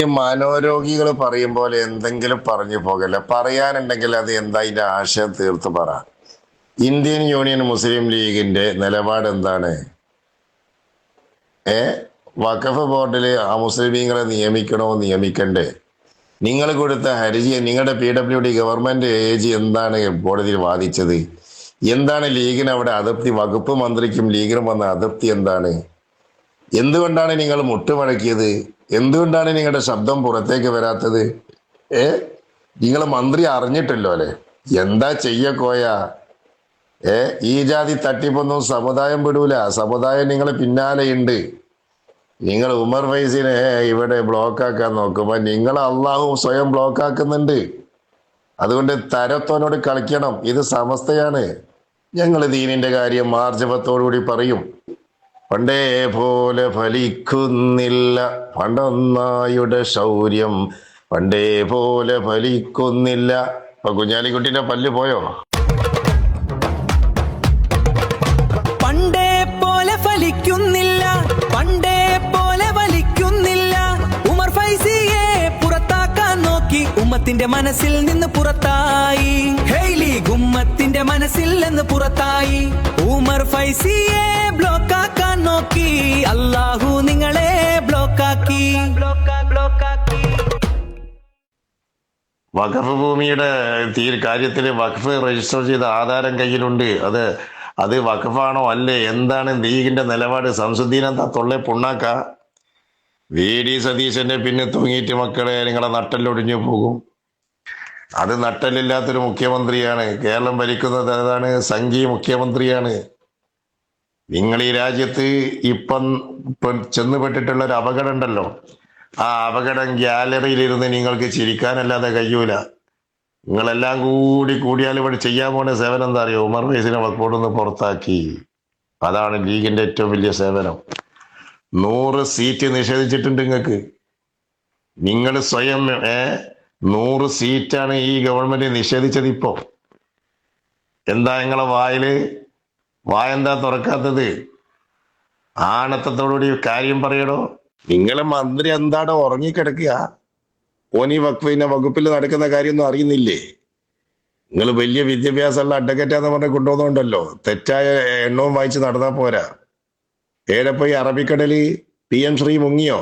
ഈ മനോരോഗികൾ പറയും പോലെ എന്തെങ്കിലും പറഞ്ഞു പോകല്ല. പറയാനുണ്ടെങ്കിൽ അത് എന്താ അതിന്റെ ആശയം തീർത്ത് പറ. ഇന്ത്യൻ യൂണിയൻ മുസ്ലിം ലീഗിന്റെ നിലപാട് എന്താണ്? ഏ വഖഫ് ബോർഡിൽ ആ മുസ്ലിമീങ്ങളെ നിയമിക്കണോ നിയമിക്കണ്ടേ? നിങ്ങൾ കൊടുത്ത ഹർജി, നിങ്ങളുടെ PWD ഗവൺമെന്റ് ഏജ് എന്താണ് കോടതിയിൽ വാദിച്ചത്? എന്താണ് ലീഗിന് അവിടെ അതൃപ്തി? വകുപ്പ് മന്ത്രിക്കും ലീഗിനും വന്ന അതൃപ്തി എന്താണ്? എന്തുകൊണ്ടാണ് നിങ്ങൾ മുട്ടുമടക്കിയത്? എന്തുകൊണ്ടാണ് നിങ്ങളുടെ ശബ്ദം പുറത്തേക്ക് വരാത്തത്? ഏ നിങ്ങൾ മന്ത്രി അറിഞ്ഞിട്ടല്ലോ അല്ലെ? എന്താ ചെയ്യക്കോയ? ഈ ജാതി തട്ടിപ്പൊന്നും സമുദായം വിടൂല. സമുദായം നിങ്ങളെ പിന്നാലെയുണ്ട്. നിങ്ങൾ ഉമർ ഫൈസിനെ ഇവിടെ ബ്ലോക്കാക്കാൻ നോക്കുമ്പോ നിങ്ങൾ അള്ളാഹു സ്വയം ബ്ലോക്കാക്കുന്നുണ്ട്. അതുകൊണ്ട് തരത്തോനോട് കളിക്കണം. ഇത് സമസ്തയാണ്. ഞങ്ങൾ ദീനിന്റെ കാര്യം ആർജവത്തോടുകൂടി പറയും. പണ്ടേ പോലെ ഫലിക്കുന്നില്ല പണ്ടൊന്നായുടെ ശൗര്യം, പണ്ടേ പോലെ ഫലിക്കുന്നില്ല. ഇപ്പൊ കുഞ്ഞാലിക്കുട്ടിന്റെ പല്ല് പോയോ? പണ്ടേ പോലെ ഫലിക്കുന്നില്ല, പണ്ടേ പോലെ വലിക്കുന്നില്ല. ഉമർ ഫൈസിയെ പുറത്താക്കാൻ നോക്കി, ഉമ്മത്തിന്റെ മനസ്സിൽ നിന്ന് പുറത്തായി. ലീഗ് ഉമ്മത്തിന്റെ മനസ്സിൽ നിന്ന് പുറത്തായി. ഉമർ ഫൈസിയെ ബ്ലോക്കാക്കാൻ നോക്കി, അല്ലാഹു നിങ്ങളെ ബ്ലോക്കാക്കി. വഖഫ് ഭൂമിയുടെ കാര്യത്തിൽ വഖഫ് രജിസ്റ്റർ ചെയ്ത ആധാരം കയ്യിലുണ്ട്. അത് വഖഫാണോ അല്ലേ? എന്താണ് ലീഗിന്റെ നിലപാട്? സംസുദ്ദീൻ എന്താ തൊള്ളെ പുണ്ണാക്ക? VD സതീശന്റെ പിന്നെ തൂങ്ങിയിട്ട് മക്കളെ നിങ്ങളെ നട്ടല്ലൊടിഞ്ഞു പോകും. അത് നട്ടലില്ലാത്തൊരു മുഖ്യമന്ത്രിയാണ്. കേരളം ഭരിക്കുന്നത് അതാണ്, സംഘീയ മുഖ്യമന്ത്രിയാണ്. നിങ്ങൾ ഈ രാജ്യത്ത് ഇപ്പം ചെന്നുപെട്ടിട്ടുള്ള ഒരു അപകടം ഉണ്ടല്ലോ, ആ അപകടം ഗ്യാലറിയിലിരുന്ന് നിങ്ങൾക്ക് ചിരിക്കാനല്ലാതെ കഴിയൂല. നിങ്ങളെല്ലാം കൂടിയാൽ ഇവിടെ ചെയ്യാൻ പോണ സേവനം എന്താ അറിയോ? ഉമർ ഫൈസിനെ വഖഫ് പുറത്താക്കി. അതാണ് ലീഗിന്റെ ഏറ്റവും വലിയ സേവനം. 100 സീറ്റ് നിഷേധിച്ചിട്ടുണ്ട് നിങ്ങൾക്ക്. നിങ്ങൾ സ്വയം 100 സീറ്റാണ് ഈ ഗവൺമെന്റ് നിഷേധിച്ചത്. ഇപ്പോ എന്താ നിങ്ങളെ വായെന്താ തുറക്കാത്തത്? ആണത്തത്തോടുകൂടി കാര്യം പറയടോ. നിങ്ങളെ മന്ത്രി എന്താടോ ഉറങ്ങിക്കിടക്കുക? ഓനി വകുപ്പിൽ നടക്കുന്ന കാര്യമൊന്നും അറിയുന്നില്ലേ? നിങ്ങൾ വലിയ വിദ്യാഭ്യാസമുള്ള അഡ്വക്കേറ്റാന്ന് പറഞ്ഞ് കൊണ്ടുപോകുന്നുണ്ടല്ലോ. തെറ്റായ എണ്ണവും വായിച്ച് നടന്നാൽ പോരാ. പോയി അറബിക്കടല് PM ശ്രീ മുങ്ങിയോ?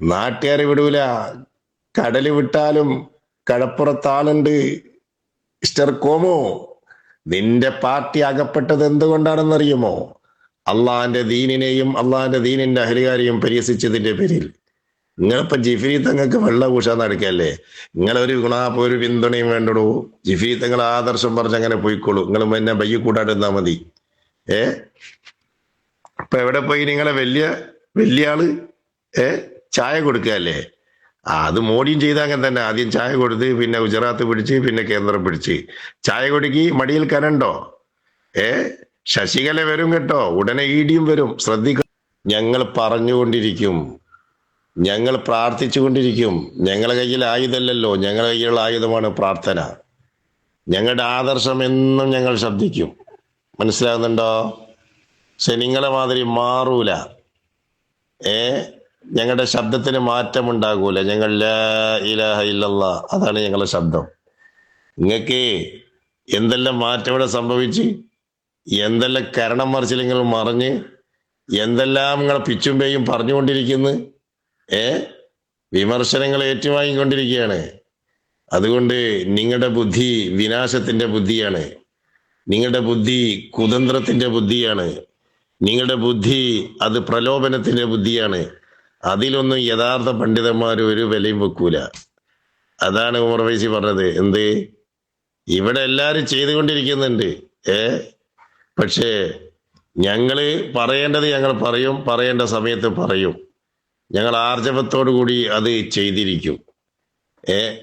നാട്ടുകാരെ വിടൂല. കടല് വിട്ടാലും കടപ്പുറത്താളുണ്ട്. മിസ്റ്റർ കോമോ, നിന്റെ പാർട്ടി അകപ്പെട്ടത് എന്തുകൊണ്ടാണെന്നറിയുമോ? അള്ളാന്റെ ദീനിനെയും അള്ളാന്റെ ദീനിന്റെ അഹലുകാരെയും പരിഹസിച്ചതിന്റെ പേരിൽ. നിങ്ങളിപ്പോ ജിഫ്രി തങ്ങൾക്ക് വെള്ള കൂഷാൻ നടക്കല്ലേ? നിങ്ങളൊരു ഒരു പിന്തുണയും വേണ്ടടൂ. ജിഫ്രി തങ്ങൾ ആദർശം പറഞ്ഞ് അങ്ങനെ പോയിക്കോളൂ. നിങ്ങൾ എന്നെ ബയ്യ കൂട്ടാണ്ടിരുന്നാ മതി. ഇപ്പൊ എവിടെ പോയി നിങ്ങളെ വലിയ ആള് ചായ കൊടുക്കുകയല്ലേ? അത് മോഡിയും ചെയ്ത അങ്ങനെ തന്നെ. ആദ്യം ചായ കൊടുത്ത്, പിന്നെ ഗുജറാത്ത് പിടിച്ച്, പിന്നെ കേന്ദ്രം പിടിച്ച്. ചായ കൊടുക്കി മടിയിൽ കനണ്ടോ? ശശികല വരും കേട്ടോ, ഉടനെ EDയും വരും. ശ്രദ്ധിക്ക. ഞങ്ങൾ പറഞ്ഞുകൊണ്ടിരിക്കും, ഞങ്ങൾ പ്രാർത്ഥിച്ചുകൊണ്ടിരിക്കും. ഞങ്ങളെ കയ്യിൽ ആയുധമല്ലല്ലോ, ഞങ്ങളുടെ കയ്യിലുള്ള ആയുധമാണ് പ്രാർത്ഥന. ഞങ്ങളുടെ ആദർശം എന്നും ഞങ്ങൾ ശബ്ദിക്കും. മനസ്സിലാകുന്നുണ്ടോ? പക്ഷെ നിങ്ങളെ മാതിരി മാറൂല. ഞങ്ങളുടെ ശബ്ദത്തിന് മാറ്റമുണ്ടാകൂല. ഞങ്ങൾ ലാ ഇലാഹ ഇല്ലല്ലാഹ്, അതാണ് ഞങ്ങളുടെ ശബ്ദം. നിങ്ങൾക്ക് എന്തെല്ലാം മാറ്റം ഇവിടെ സംഭവിച്ച്, എന്തെല്ലാം കരണം മറിച്ചിൽ നിങ്ങൾ മറിഞ്ഞ്, എന്തെല്ലാം നിങ്ങളെ പിച്ചും പേയും പറഞ്ഞുകൊണ്ടിരിക്കുന്നു. വിമർശനങ്ങൾ ഏറ്റുവാങ്ങിക്കൊണ്ടിരിക്കുകയാണ്. അതുകൊണ്ട് നിങ്ങളുടെ ബുദ്ധി വിനാശത്തിന്റെ ബുദ്ധിയാണ്. നിങ്ങളുടെ ബുദ്ധി കുതന്ത്രത്തിന്റെ ബുദ്ധിയാണ്. നിങ്ങളുടെ ബുദ്ധി അത് പ്രലോഭനത്തിന്റെ ബുദ്ധിയാണ്. അതിലൊന്നും യഥാർത്ഥ പണ്ഡിതന്മാർ ഒരു വിലയും വെക്കൂല. അതാണ് ഉമർ ഫൈസി പറഞ്ഞത്. എന്ത്? ഇവിടെ എല്ലാരും ചെയ്തുകൊണ്ടിരിക്കുന്നുണ്ട്. പക്ഷേ ഞങ്ങള് പറയേണ്ടത് ഞങ്ങൾ പറയും, പറയേണ്ട സമയത്ത് പറയും. ഞങ്ങൾ ആർജവത്തോടു കൂടി അത് ചെയ്തിരിക്കും.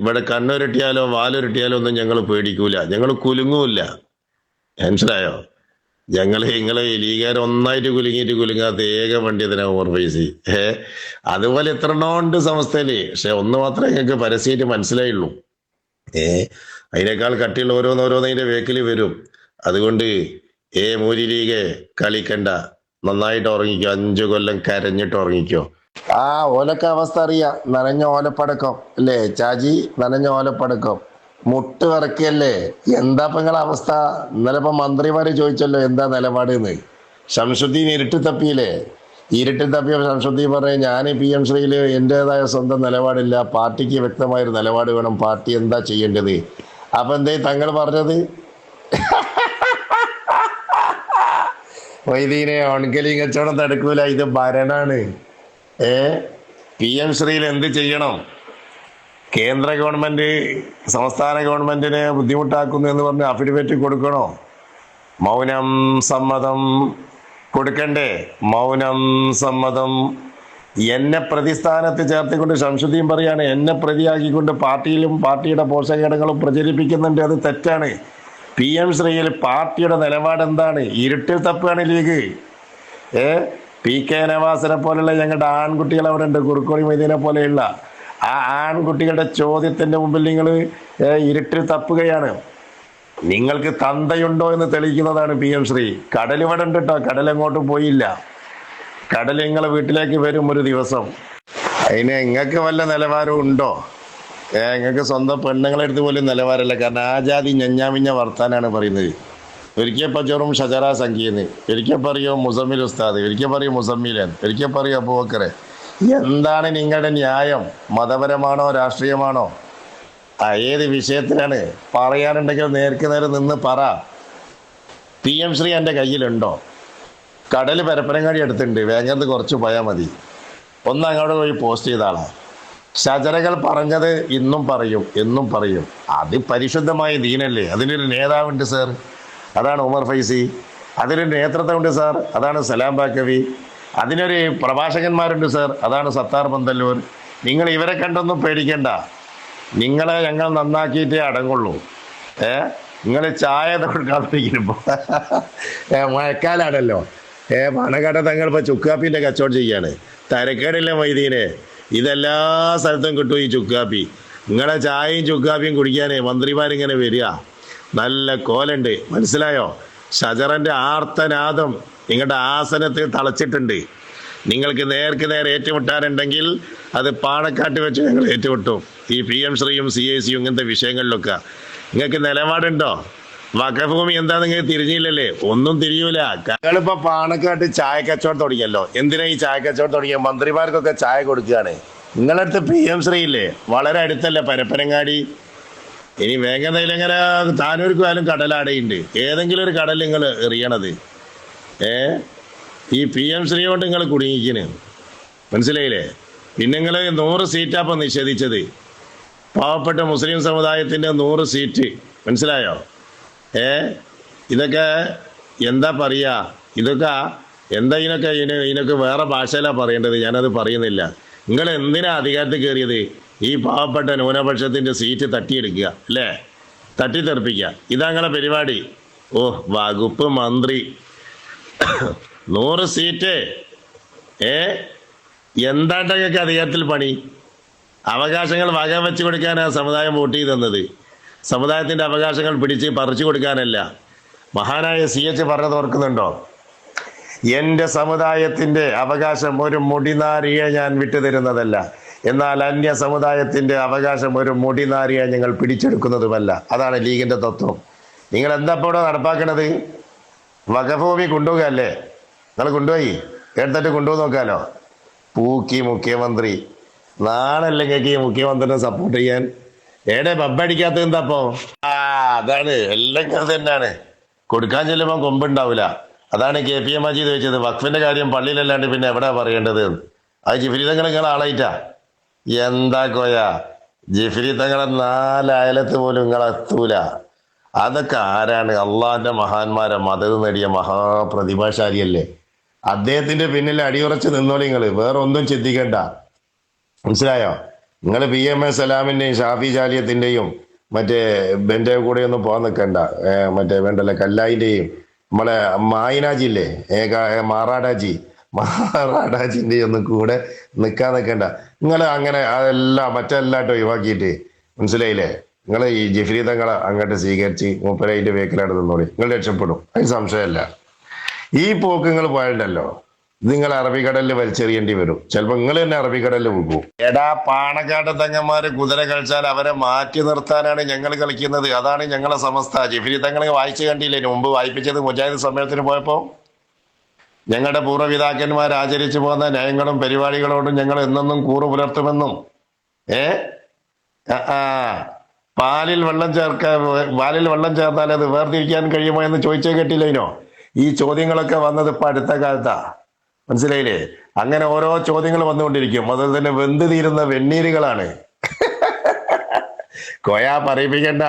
ഇവിടെ കണ്ണുരുട്ടിയാലോ വാലുരുട്ടിയാലോ ഒന്നും ഞങ്ങൾ പേടിക്കൂല. ഞങ്ങൾ കുലുങ്ങൂല്ല. മനസ്സിലായോ? നിങ്ങളെ ലീഗുകാർ ഒന്നായിട്ട് കുലുങ്ങാത്ത ഏക പണ്ഡിതനാ ഉമർ ഫൈസി. അതുപോലെ എത്ര എണ്ണമുണ്ട് സംസ്ഥയില്. പക്ഷെ ഒന്ന് മാത്രമേ ഞങ്ങൾക്ക് പരസ്യമായിട്ട് മനസ്സിലായുള്ളൂ. അതിനേക്കാൾ കട്ടിയുള്ള ഓരോന്നതിന്റെ വേക്കിൽ വരും. അതുകൊണ്ട് മൂരി ലീഗ് കളിക്കണ്ട, നന്നായിട്ട് ഉറങ്ങിക്കോ. 5 കൊല്ലം കരഞ്ഞിട്ട് ഉറങ്ങിക്കോ. ആ ഓലൊക്കെ അവസ്ഥ അറിയാം. നനഞ്ഞ ഓലപ്പടക്കം അല്ലേ ചാജി, നനഞ്ഞ ഓലപ്പടക്കം മുട്ട് വിറക്കല്ലേ. എന്താ ഇപ്പൊ നിങ്ങളെ അവസ്ഥ? ഇന്നലെ ഇപ്പൊ മന്ത്രിമാര് ചോദിച്ചല്ലോ എന്താ നിലപാട് എന്ന്. ശംസുദ്ദീൻ ഇരുട്ട് തപ്പിയില്ലേ? ഇരുട്ടിൽ തപ്പിയ ശംസുദ്ദീൻ പറയും ഞാൻ പി എം ശ്രീയില് എന്റേതായ സ്വന്തം നിലപാടില്ല, പാർട്ടിക്ക് വ്യക്തമായൊരു നിലപാട് വേണം, പാർട്ടി എന്താ ചെയ്യേണ്ടത്. അപ്പൊ എന്തേ തങ്ങൾ പറഞ്ഞത്? വൈദീനെ ഓൺകലി കച്ചവടം തടുക്കൂല, ഇത് ഭരണാണ്. ഏ പി എം ശ്രീയിൽ എന്ത് ചെയ്യണം? കേന്ദ്ര ഗവൺമെന്റ് സംസ്ഥാന ഗവൺമെന്റിനെ ബുദ്ധിമുട്ടാക്കുന്നു എന്ന് പറഞ്ഞ് അഫിഡവിറ്റ് കൊടുക്കണോ? മൗനം സമ്മതം കൊടുക്കണ്ടേ? മൗനം സമ്മതം. എന്നെ പ്രതിസ്ഥാനത്ത് ചേർത്തിക്കൊണ്ട് ശംസുദ്ദീൻ പറയാണ്, എന്നെ പ്രതിയാക്കിക്കൊണ്ട് പാർട്ടിയിലും പാർട്ടിയുടെ പോഷകഘടകങ്ങളും പ്രചരിപ്പിക്കുന്നുണ്ട്. അത് തെറ്റാണ്. പി എം ശ്രീയിൽ പാർട്ടിയുടെ നിലപാട് എന്താണ്? ഇരുട്ടിൽ തപ്പാണ് ലീഗ്. ഏ പി കെ നവാസിനെ പോലെയുള്ള ഞങ്ങളുടെ ആൺകുട്ടികൾ അവിടെ ഉണ്ട്, കുറുക്കോളി മൊയ്തീനെ പോലെയുള്ള ആ ആൺകുട്ടികളുടെ ചോദ്യത്തിന്റെ മുമ്പിൽ നിങ്ങൾ ഇരുട്ടിൽ തപ്പുകയാണ്. നിങ്ങൾക്ക് തന്തയുണ്ടോ എന്ന് തെളിയിക്കുന്നതാണ് പി എം ശ്രീ. കടൽ ഇവിടെ ഉണ്ട് കേട്ടോ, കടൽ എങ്ങോട്ടും പോയില്ല. കടൽ നിങ്ങളെ വീട്ടിലേക്ക് വരും ഒരു ദിവസം. അതിന് നിങ്ങൾക്ക് വല്ല നിലവാരവും ഉണ്ടോ? നിങ്ങൾക്ക് സ്വന്തം പെണ്ണുങ്ങളെ അടുത്ത് പോലും നിലവാരമല്ല. കാരണം ആ ജാതി ഞഞ്ഞാമിഞ്ഞ വർത്താനാണ് പറയുന്നത്. ഒരിക്കൽ പച്ചോറും ഷജറ സംഖ്യന്ന്, ഒരിക്കൽ പറയോ മുസമ്മിൽ ഉസ്താദ്, ഒരിക്കൽ പറയും മുസമ്മിലൻ, ഒരിക്കൽ പറയോ അബൂബക്കറെ. എന്താണ് നിങ്ങളുടെ ന്യായം? മതപരമാണോ രാഷ്ട്രീയമാണോ? ഏത് വിഷയത്തിലാണ് പറയാനുണ്ടെങ്കിൽ നേർക്ക് നേരെ നിന്ന് പറ. പി എം ശ്രീ എൻ്റെ കയ്യിലുണ്ടോ? കടൽ പരപ്പനങ്ങാടി അടുത്തുണ്ട്, വേങ്ങത്ത് കുറച്ച് പോയാൽ മതി. ഒന്ന് അങ്ങോട്ട് പോയി പോസ്റ്റ് ചെയ്താളാ. ഷജറകൾ പറഞ്ഞത് ഇന്നും പറയും എന്നും പറയും. അത് പരിശുദ്ധമായ ദീനല്ലേ. അതിനൊരു നേതാവുണ്ട് സാർ, അതാണ് ഉമർ ഫൈസി. അതിനൊരു നേതൃത്വമുണ്ട് സാർ, അതാണ് സലാം ബാക്കവി. അതിനൊരു പ്രഭാഷകന്മാരുണ്ട് സാർ, അതാണ് സത്താർ പന്തല്ലൂർ. നിങ്ങൾ ഇവരെ കണ്ടൊന്നും പേടിക്കണ്ട. നിങ്ങളെ ഞങ്ങൾ നന്നാക്കിയിട്ടേ അടങ്ങുള്ളൂ. നിങ്ങൾ ചായ കൊടുക്കാതിരിക്കുമ്പോ മഴക്കാലാണല്ലോ. പണക്കാട്ട തങ്ങൾ ഇപ്പൊ ചുക്കാപ്പിന്റെ കച്ചവടം ചെയ്യാണ്. തരക്കേടില്ല മൈദീനെ, ഇതെല്ലാ സ്ഥലത്തും കിട്ടും ഈ ചുക്കാപ്പി. നിങ്ങളെ ചായയും ചുക്കാപ്പിയും കുടിക്കാനേ മന്ത്രിമാരിങ്ങനെ വരിക. നല്ല കോലുണ്ട്, മനസ്സിലായോ? ഷജറന്റെ ആർത്തനാദം നിങ്ങളുടെ ആസനത്തിൽ തളച്ചിട്ടുണ്ട്. നിങ്ങൾക്ക് നേർക്ക് നേരെ ഏറ്റുമുട്ടാനുണ്ടെങ്കിൽ അത് പാണക്കാട്ട് വെച്ച് ഞങ്ങൾ ഏറ്റുമുട്ടും. ഈ പി എം ശ്രീയും സി ഐ സിയും ഇങ്ങനത്തെ വിഷയങ്ങളിലൊക്കെ നിങ്ങൾക്ക് നിലപാടുണ്ടോ? വഖഫ് ഭൂമി എന്താ നിങ്ങൾക്ക് തിരിഞ്ഞില്ലല്ലേ? ഒന്നും തിരിയൂല. ഞങ്ങളിപ്പോ പാണക്കാട്ട് ചായ കച്ചവടം തുടങ്ങിയല്ലോ. എന്തിനാ ഈ ചായ കച്ചവടം തുടങ്ങിയ? മന്ത്രിമാർക്കൊക്കെ ചായ കൊടുക്കുകയാണ്. നിങ്ങളടുത്ത് പി എം ശ്രീ ഇല്ലേ? വളരെ അടുത്തല്ല പരപ്പനങ്ങാടി. ഇനി വേഗതയിലെങ്ങനെ താനൂർക്കായാലും കടലാടയുണ്ട്. ഏതെങ്കിലും ഒരു കടൽ നിങ്ങൾ എറിയണത്. ഈ പി എം ശ്രീ കൊണ്ട് നിങ്ങൾ കുടുങ്ങിക്കിന്, മനസ്സിലായില്ലേ? പിന്നെ നിങ്ങൾ 100 സീറ്റാപ്പം നിഷേധിച്ചത്. പാവപ്പെട്ട മുസ്ലിം സമുദായത്തിന്റെ 100 സീറ്റ്, മനസ്സിലായോ? ഇതൊക്കെ എന്താ പറയാ? ഇതൊക്കെ എന്താ ഇതിനൊക്കെ വേറെ ഭാഷയിലാണ് പറയേണ്ടത്. ഞാനത് പറയുന്നില്ല. നിങ്ങൾ എന്തിനാ അധികാരത്തിൽ കയറിയത്? ഈ പാവപ്പെട്ട ന്യൂനപക്ഷത്തിന്റെ സീറ്റ് തട്ടിയെടുക്കുക അല്ലേ? തട്ടിത്തെറിപ്പിക്കുക, ഇതാ നിങ്ങളെ പരിപാടി. ഓ, വകുപ്പ് മന്ത്രി 100 സീറ്റ്. എന്താണ്ടൊക്കെ അധികാരത്തിൽ പണി? അവകാശങ്ങൾ വക വെച്ച് കൊടുക്കാനാ സമുദായം വോട്ട് ചെയ്ത് തന്നത്. സമുദായത്തിന്റെ അവകാശങ്ങൾ പിടിച്ച് പറിച്ചു കൊടുക്കാനല്ല. മഹാനായ CH പറഞ്ഞത് ഓർക്കുന്നുണ്ടോ? എന്റെ സമുദായത്തിന്റെ അവകാശം ഒരു മുടിനാരിയെ ഞാൻ വിട്ടുതരുന്നതല്ല, എന്നാൽ അന്യ സമുദായത്തിന്റെ അവകാശം ഒരു മുടിനാരിയെ ഞങ്ങൾ പിടിച്ചെടുക്കുന്നതുമല്ല. അതാണ് ലീഗിന്റെ തത്വം. നിങ്ങൾ എന്താ ഇപ്പോൾ ഇവിടെ നടപ്പാക്കണത്? വഖഫ് ഭൂമി കൊണ്ടുപോകല്ലേ? നിങ്ങൾ കൊണ്ടുപോയി എടുത്തിട്ട് കൊണ്ടുപോയി നോക്കാലോ. പൂക്കി മുഖ്യമന്ത്രി, നാളല്ലെങ്കിൽ ഈ മുഖ്യമന്ത്രിനെ സപ്പോർട്ട് ചെയ്യാൻ. പബ്ബടിക്കാത്തത് എന്താപ്പോ? അതാണ് എല്ലാം അത് തന്നെയാണ്. കൊടുക്കാൻ ചെല്ലുമ്പോൾ കൊമ്പുണ്ടാവില്ല. അതാണ് KPM മജീദ് വെച്ചത്. വഖഫിന്റെ കാര്യം പള്ളിയിലല്ലാണ്ട് പിന്നെ എവിടെ പറയേണ്ടത്? അത് ജിഫ്രി തങ്ങൾ നിങ്ങൾ ആളായിട്ടാ. എന്താ കോയ, ജിഫ്രി തങ്ങളെ 4 അയലത്ത് പോലും നിങ്ങളെത്തൂല. അതൊക്കെ ആരാണ്? അള്ളാന്റെ മഹാന്മാരെ മദത് നേടിയ മഹാപ്രതിഭാശാലിയല്ലേ. അദ്ദേഹത്തിന്റെ പിന്നിൽ അടിയുറച്ച് നിന്നോളി. നിങ്ങൾ വേറെ ഒന്നും ചിന്തിക്കണ്ട, മനസ്സിലായോ? നിങ്ങൾ PMA സലാമിന്റെയും ഷാഫി ജാലിയത്തിന്റെയും മറ്റേ ബെന്റെ കൂടെ ഒന്നും പോകാൻ നിൽക്കണ്ട. മറ്റേ വേണ്ടല്ലേ കല്ലായിന്റെയും നമ്മളെ മായിനാജില്ലേ, മാറാടാജിന്റെ ഒന്നും കൂടെ നിൽക്കാൻ നിൽക്കണ്ട. നിങ്ങൾ അങ്ങനെ അതെല്ലാം മറ്റെല്ലാട്ടും ഒഴിവാക്കിയിട്ട്, മനസ്സിലായില്ലേ? നിങ്ങൾ ഈ ജിഫ്രി തങ്ങളെ അങ്ങോട്ട് സ്വീകരിച്ച് മൂപ്പര അതിന്റെ വേക്കിലായിട്ട് നിന്നോളി. നിങ്ങൾ രക്ഷപ്പെടും, അതിന് സംശയമല്ല. ഈ പോക്ക് നിങ്ങൾ പോയിട്ടുണ്ടല്ലോ, നിങ്ങൾ അറബിക്കടലിൽ വലിച്ചെറിയേണ്ടി വരും. ചിലപ്പോ നിങ്ങൾ തന്നെ അറബിക്കടലിൽ പോകും. എടാ, പാണക്കാട് തങ്ങന്മാര് കുതിര കളിച്ചാൽ അവരെ മാറ്റി നിർത്താനാണ് ഞങ്ങൾ കളിക്കുന്നത്. അതാണ് ഞങ്ങളെ സമസ്ത. ജിഫ്രി തങ്ങളെ വായിച്ചു കണ്ടില്ലേ മുമ്പ് വായിപ്പിച്ചത് മുജാഹിദ് സമ്മേളനത്തിന് പോയപ്പോ? ഞങ്ങളുടെ പൂർവ്വപിതാക്കന്മാർ ആചരിച്ചു പോകുന്ന നയങ്ങളും പരിപാടികളോടും ഞങ്ങൾ എന്നെന്നും കൂറു പുലർത്തുമെന്നും പാലിൽ വെള്ളം ചേർത്താൽ അത് വേർതിരിക്കാൻ കഴിയുമോ എന്ന് ചോദിച്ചേ കേട്ടില്ലേനോ? ഈ ചോദ്യങ്ങളൊക്കെ വന്നത് ഇപ്പൊ അടുത്ത കാലത്താ, മനസ്സിലായില്ലേ? അങ്ങനെ ഓരോ ചോദ്യങ്ങൾ വന്നുകൊണ്ടിരിക്കും. അതുപോലെ തന്നെ വെന്ത് തീരുന്ന വെണ്ണീരുകളാണ്. കൊയാ പറയിപ്പിക്കണ്ട.